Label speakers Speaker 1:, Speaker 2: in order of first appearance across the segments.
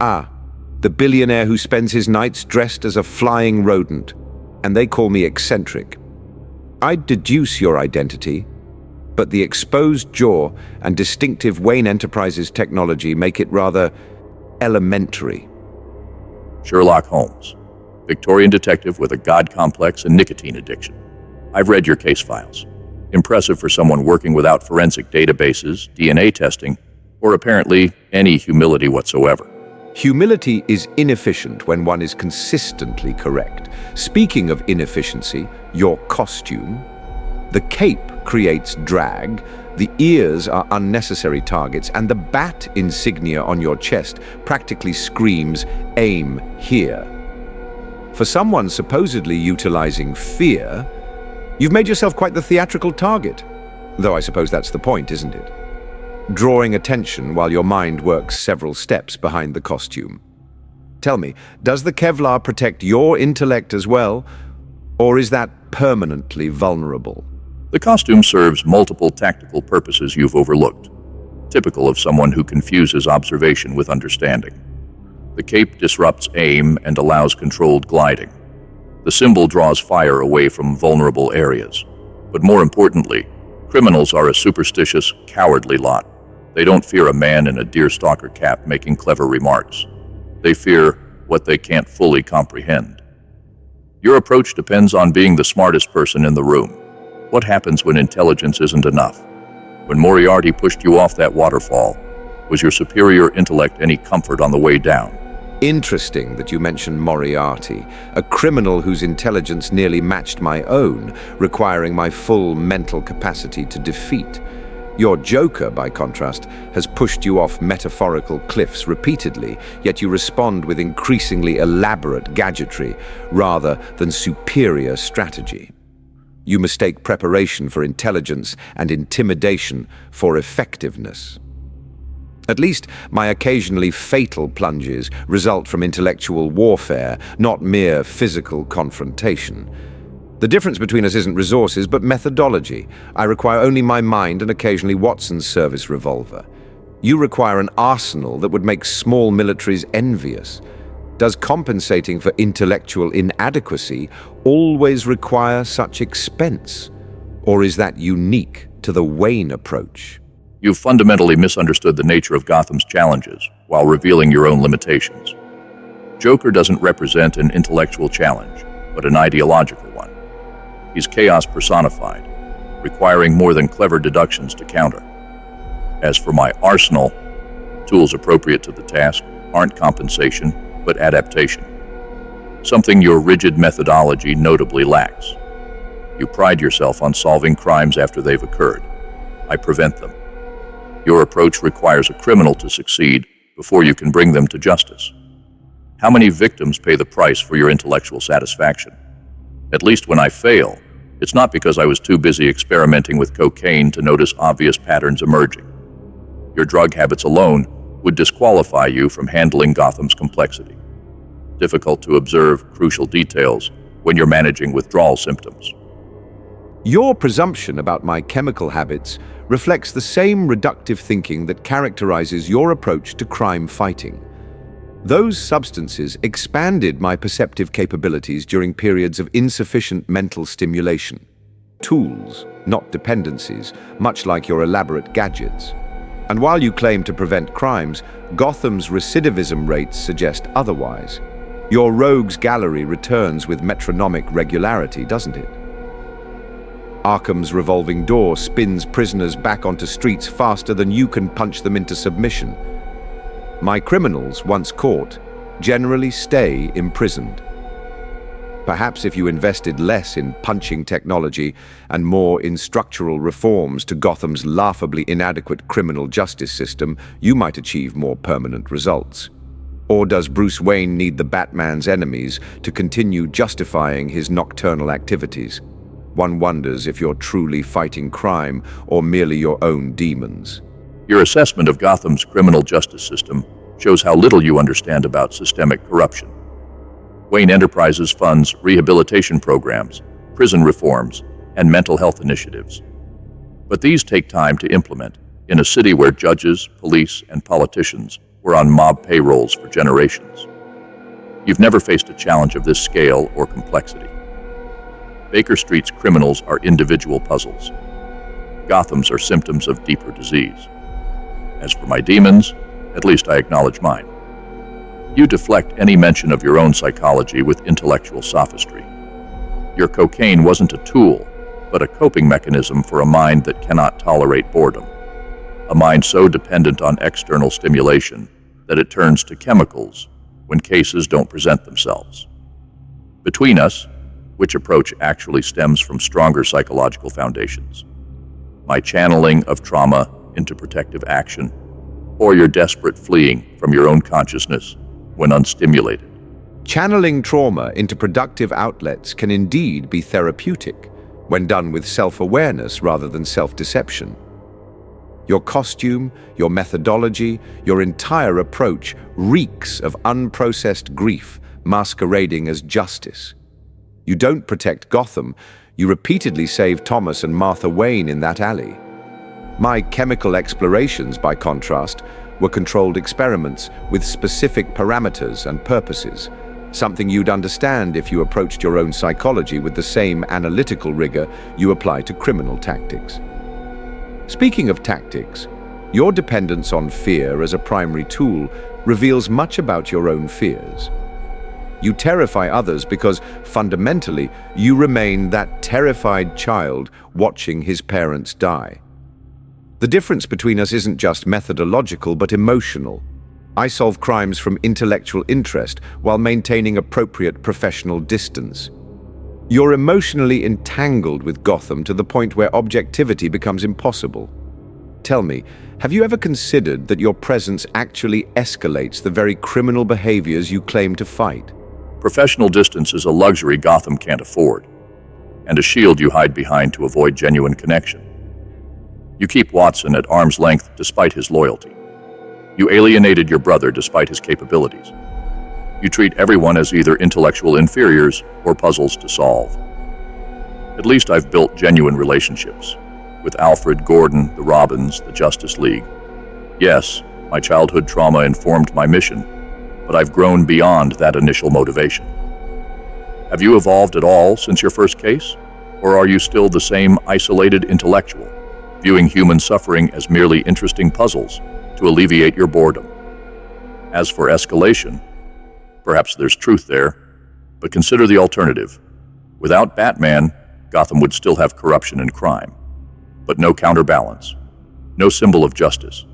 Speaker 1: Ah, the billionaire who spends his nights dressed as a flying rodent, and they call me eccentric. I'd deduce your identity, but the exposed jaw and distinctive Wayne Enterprises technology make it rather elementary.
Speaker 2: Sherlock Holmes, Victorian detective with a God complex and nicotine addiction. I've read your case files. Impressive for someone working without forensic databases, DNA testing, or apparently any humility whatsoever.
Speaker 1: Humility is inefficient when one is consistently correct. Speaking of inefficiency, your costume. The cape creates drag, the ears are unnecessary targets, and the bat insignia on your chest practically screams, "Aim here." For someone supposedly utilizing fear, you've made yourself quite the theatrical target. Though I suppose that's the point, isn't it? Drawing attention while your mind works several steps behind the costume. Tell me, does the Kevlar protect your intellect as well, or is that permanently vulnerable?
Speaker 2: The costume serves multiple tactical purposes you've overlooked, typical of someone who confuses observation with understanding. The cape disrupts aim and allows controlled gliding. The symbol draws fire away from vulnerable areas. But more importantly, criminals are a superstitious, cowardly lot. They don't fear a man in a deerstalker cap making clever remarks. They fear what they can't fully comprehend. Your approach depends on being the smartest person in the room. What happens when intelligence isn't enough? When Moriarty pushed you off that waterfall, was your superior intellect any comfort on the way down?
Speaker 1: Interesting that you mention Moriarty, a criminal whose intelligence nearly matched my own, requiring my full mental capacity to defeat. Your Joker, by contrast, has pushed you off metaphorical cliffs repeatedly, yet you respond with increasingly elaborate gadgetry rather than superior strategy. You mistake preparation for intelligence and intimidation for effectiveness. At least my occasionally fatal plunges result from intellectual warfare, not mere physical confrontation. The difference between us isn't resources, but methodology. I require only my mind and occasionally Watson's service revolver. You require an arsenal that would make small militaries envious. Does compensating for intellectual inadequacy always require such expense? Or is that unique to the Wayne approach?
Speaker 2: You've fundamentally misunderstood the nature of Gotham's challenges while revealing your own limitations. Joker doesn't represent an intellectual challenge, but an ideological one. He's chaos personified, requiring more than clever deductions to counter. As for my arsenal, tools appropriate to the task aren't compensation, but adaptation. Something your rigid methodology notably lacks. You pride yourself on solving crimes after they've occurred. I prevent them. Your approach requires a criminal to succeed before you can bring them to justice. How many victims pay the price for your intellectual satisfaction? At least when I fail, it's not because I was too busy experimenting with cocaine to notice obvious patterns emerging. Your drug habits alone would disqualify you from handling Gotham's complexity. Difficult to observe crucial details when you're managing withdrawal symptoms.
Speaker 1: Your presumption about my chemical habits reflects the same reductive thinking that characterizes your approach to crime fighting. Those substances expanded my perceptive capabilities during periods of insufficient mental stimulation. Tools, not dependencies, much like your elaborate gadgets. And while you claim to prevent crimes, Gotham's recidivism rates suggest otherwise. Your rogues gallery returns with metronomic regularity, doesn't it? Arkham's revolving door spins prisoners back onto streets faster than you can punch them into submission. My criminals, once caught, generally stay imprisoned. Perhaps if you invested less in punching technology and more in structural reforms to Gotham's laughably inadequate criminal justice system, you might achieve more permanent results. Or does Bruce Wayne need the Batman's enemies to continue justifying his nocturnal activities? One wonders if you're truly fighting crime or merely your own demons.
Speaker 2: Your assessment of Gotham's criminal justice system shows how little you understand about systemic corruption. Wayne Enterprises funds rehabilitation programs, prison reforms, and mental health initiatives. But these take time to implement in a city where judges, police, and politicians were on mob payrolls for generations. You've never faced a challenge of this scale or complexity. Baker Street's criminals are individual puzzles. Gotham's are symptoms of deeper disease. As for my demons, at least I acknowledge mine. You deflect any mention of your own psychology with intellectual sophistry. Your cocaine wasn't a tool, but a coping mechanism for a mind that cannot tolerate boredom. A mind so dependent on external stimulation that it turns to chemicals when cases don't present themselves. Between us, which approach actually stems from stronger psychological foundations? My channeling of trauma into protective action, or your desperate fleeing from your own consciousness when unstimulated?
Speaker 1: Channeling trauma into productive outlets can indeed be therapeutic when done with self-awareness rather than self-deception. Your costume, your methodology, your entire approach reeks of unprocessed grief masquerading as justice. You don't protect Gotham, you repeatedly save Thomas and Martha Wayne in that alley. My chemical explorations, by contrast, were controlled experiments with specific parameters and purposes, something you'd understand if you approached your own psychology with the same analytical rigor you apply to criminal tactics. Speaking of tactics, your dependence on fear as a primary tool reveals much about your own fears. You terrify others because, fundamentally, you remain that terrified child watching his parents die. The difference between us isn't just methodological but emotional. I solve crimes from intellectual interest while maintaining appropriate professional distance. You're emotionally entangled with Gotham to the point where objectivity becomes impossible. Tell me, have you ever considered that your presence actually escalates the very criminal behaviors you claim to fight?
Speaker 2: Professional distance is a luxury Gotham can't afford, and a shield you hide behind to avoid genuine connection. You keep Watson at arm's length despite his loyalty. You alienated your brother despite his capabilities. You treat everyone as either intellectual inferiors or puzzles to solve. At least I've built genuine relationships with Alfred, Gordon, the Robins, the Justice League. Yes, my childhood trauma informed my mission, but I've grown beyond that initial motivation. Have you evolved at all since your first case? Or are you still the same isolated intellectual, viewing human suffering as merely interesting puzzles to alleviate your boredom? As for escalation, perhaps there's truth there, but consider the alternative. Without Batman, Gotham would still have corruption and crime, but no counterbalance, no symbol of justice.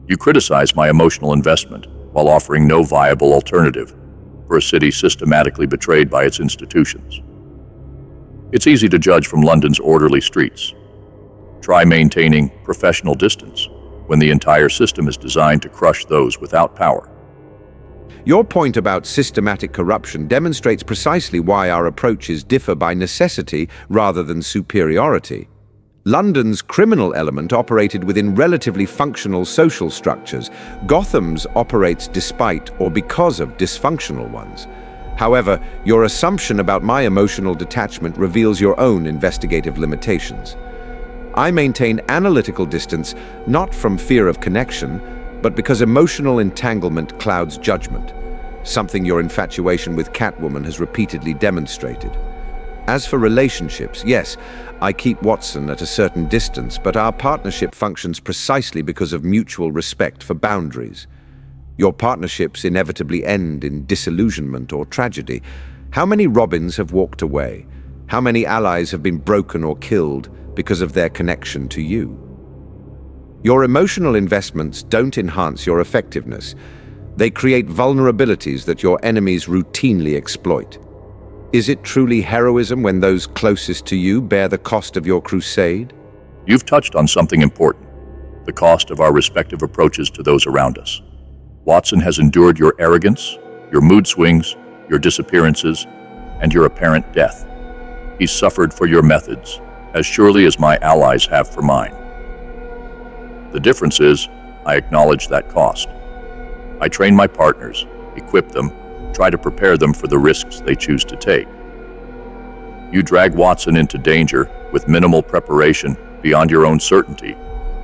Speaker 2: You criticize my emotional investment while offering no viable alternative for a city systematically betrayed by its institutions. It's easy to judge from London's orderly streets. Try maintaining professional distance when the entire system is designed to crush those without power.
Speaker 1: Your point about systematic corruption demonstrates precisely why our approaches differ by necessity rather than superiority. London's criminal element operated within relatively functional social structures. Gotham's operates despite or because of dysfunctional ones. However, your assumption about my emotional detachment reveals your own investigative limitations. I maintain analytical distance not from fear of connection, but because emotional entanglement clouds judgment, something your infatuation with Catwoman has repeatedly demonstrated. As for relationships, yes, I keep Watson at a certain distance, but our partnership functions precisely because of mutual respect for boundaries. Your partnerships inevitably end in disillusionment or tragedy. How many Robins have walked away? How many allies have been broken or killed because of their connection to you? Your emotional investments don't enhance your effectiveness. They create vulnerabilities that your enemies routinely exploit. Is it truly heroism when those closest to you bear the cost of your crusade?
Speaker 2: You've touched on something important, the cost of our respective approaches to those around us. Watson has endured your arrogance, your mood swings, your disappearances, and your apparent death. He's suffered for your methods, as surely as my allies have for mine. The difference is, I acknowledge that cost. I train my partners, equip them, try to prepare them for the risks they choose to take. You drag Watson into danger with minimal preparation beyond your own certainty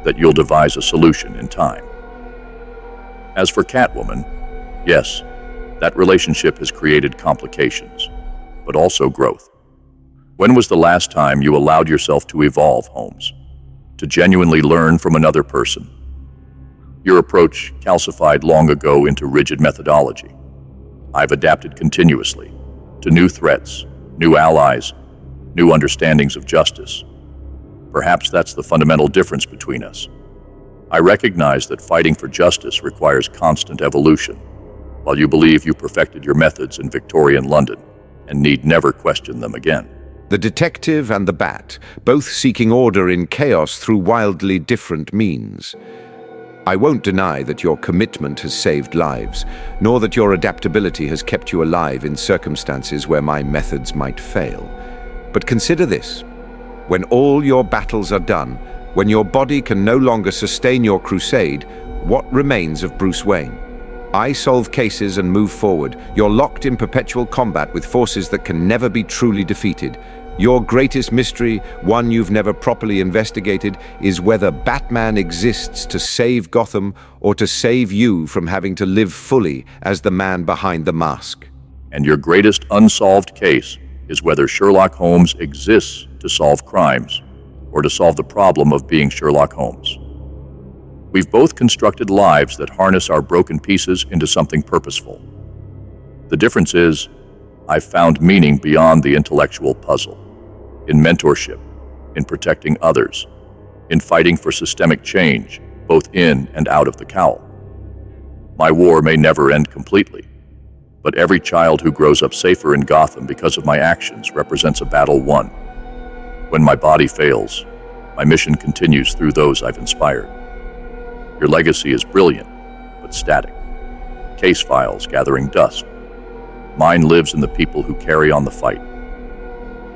Speaker 2: that you'll devise a solution in time. As for Catwoman, yes, that relationship has created complications, but also growth. When was the last time you allowed yourself to evolve, Holmes? To genuinely learn from another person? Your approach calcified long ago into rigid methodology. I've adapted continuously to new threats, new allies, new understandings of justice. Perhaps that's the fundamental difference between us. I recognize that fighting for justice requires constant evolution, while you believe you perfected your methods in Victorian London and need never question them again.
Speaker 1: The detective and the bat, both seeking order in chaos through wildly different means. I won't deny that your commitment has saved lives, nor that your adaptability has kept you alive in circumstances where my methods might fail. But consider this: when all your battles are done, when your body can no longer sustain your crusade, what remains of Bruce Wayne? I solve cases and move forward. You're locked in perpetual combat with forces that can never be truly defeated. Your greatest mystery, one you've never properly investigated, is whether Batman exists to save Gotham or to save you from having to live fully as the man behind the mask.
Speaker 2: And your greatest unsolved case is whether Sherlock Holmes exists to solve crimes or to solve the problem of being Sherlock Holmes. We've both constructed lives that harness our broken pieces into something purposeful. The difference is, I've found meaning beyond the intellectual puzzle, in mentorship, in protecting others, in fighting for systemic change, both in and out of the cowl. My war may never end completely, but every child who grows up safer in Gotham because of my actions represents a battle won. When my body fails, my mission continues through those I've inspired. Your legacy is brilliant, but static. Case files gathering dust. Mine lives in the people who carry on the fight.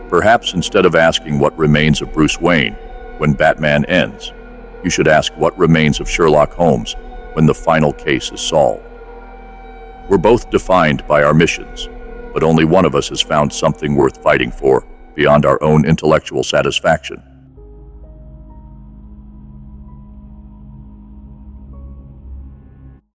Speaker 2: Perhaps instead of asking what remains of Bruce Wayne when Batman ends, you should ask what remains of Sherlock Holmes when the final case is solved. We're both defined by our missions, but only one of us has found something worth fighting for beyond our own intellectual satisfaction.